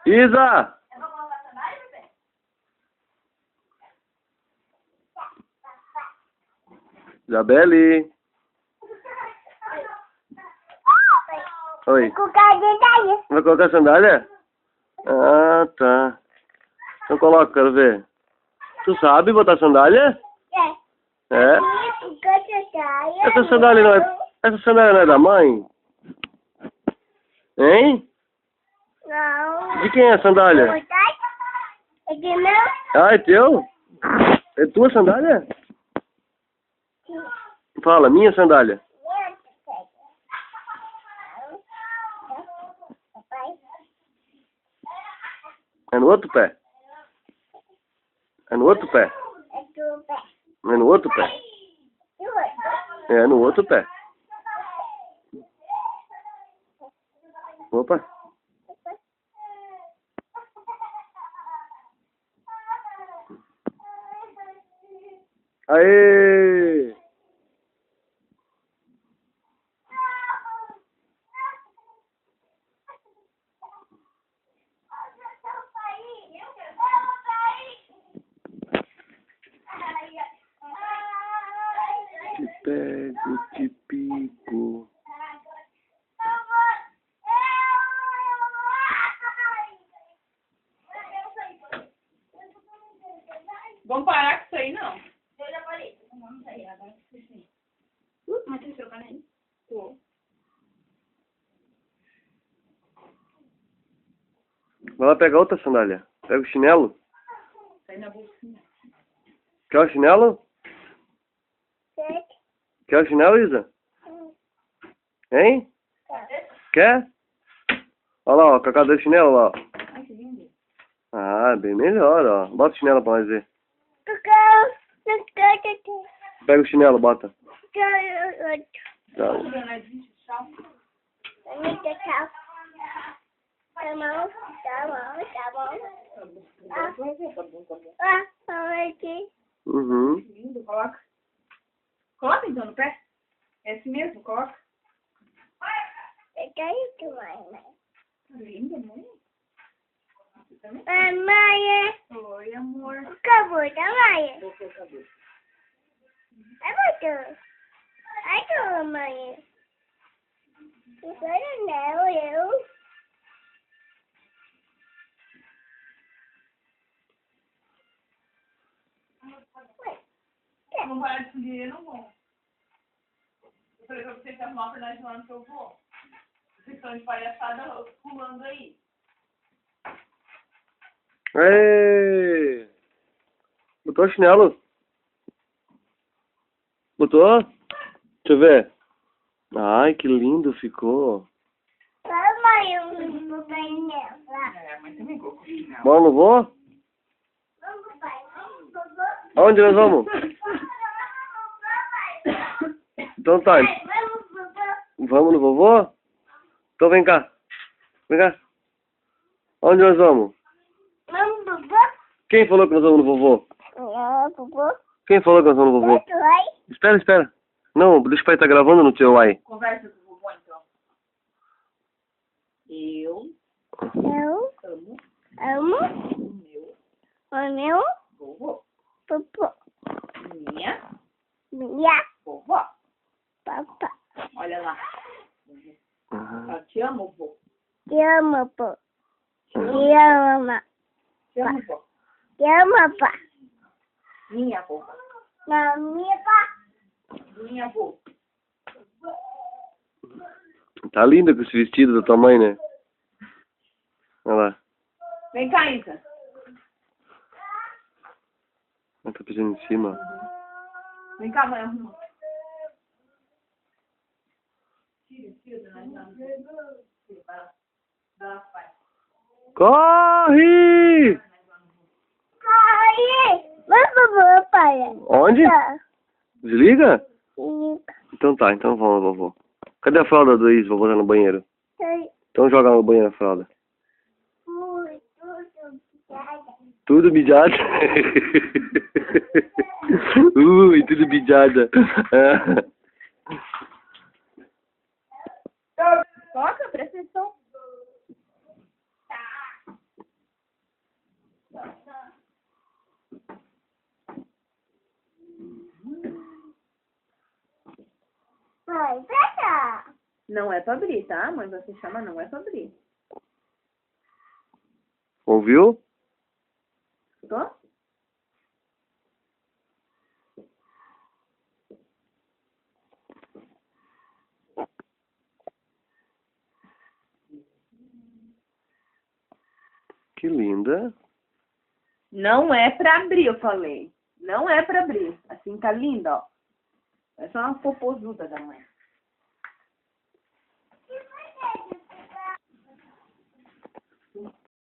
Isa! Isabelle! Oi. Vai colocar sandália? Ah, tá. Então coloca, quero ver. Tu sabe botar sandália? É? Essa sandália não é da mãe? Hein? Não. De quem é a sandália? É de meu? Ah, é teu? É tua sandália? Fala, minha sandália. É no outro pé? É no outro pé? É no outro pé? É no outro pé. Opa. Aê! Te pego, te pico. Vamos parar com isso aí, não. Eu já parei. Vamos sair agora. Mas tem seu caneco? Tô. Vai lá pegar outra sandália. Pega o chinelo. Sai na bolsinha. Quer o chinelo? Quer o chinelo, Isa? Hein? Quer? Olha lá, ó. Cadê o chinelo, ó? Ai, que lindo. Ah, bem melhor, ó. Bota o chinelo pra nós ver. Pega o chinelo, bota. Tá. Uhum. Lindo, coloca. Coloca então no pé. É assim mesmo, coloca. Lindo, mãe. Você também? Oi, amor. Colocou o cabelo. Não parar de escolher, não vou. Eu falei pra você que as notas nós falando que eu vou. Vocês estão de palhaçada pulando aí. Ei! Botou o chinelo? Botou? Deixa eu ver. Ai, que lindo ficou. É, mas também colocou o chinelo. Bom, não vou? Aonde nós vamos? Então tá. Vamos no vovô? Então vem cá. Vem cá. Onde nós vamos? Quem falou que nós vamos no vovô? Quem falou que nós vamos no vovô? Espera, espera. Não, deixa o pai estar gravando no teu aí. Conversa com o vovô, então. Eu amo o meu vovô. Minha vovó. Olha lá. Eu te amo, vovô. Te amo, vó. Minha vovó. Minha vovó. Tá linda com esse vestido da tua mãe, né? Olha lá. Vem cá, Isa. Ela tá pisando em cima. Vem cá, mãe. Arruma. Tira, dona. Vai lá, pai. Corre! Onde? Desliga? Então tá, então vamos, vovô. Cadê a fralda do Isa? Vou botar no banheiro. Então joga no banheiro a fralda. Tudo mijado. Ui, tudo mijada. Toca, presta atenção. Não é pra abrir, tá? Mãe, você chama, não é pra abrir. Ouviu? Tô? Que linda. Não é pra abrir, eu falei. Não é pra abrir. Assim tá linda, ó. É só uma popozuda da mãe.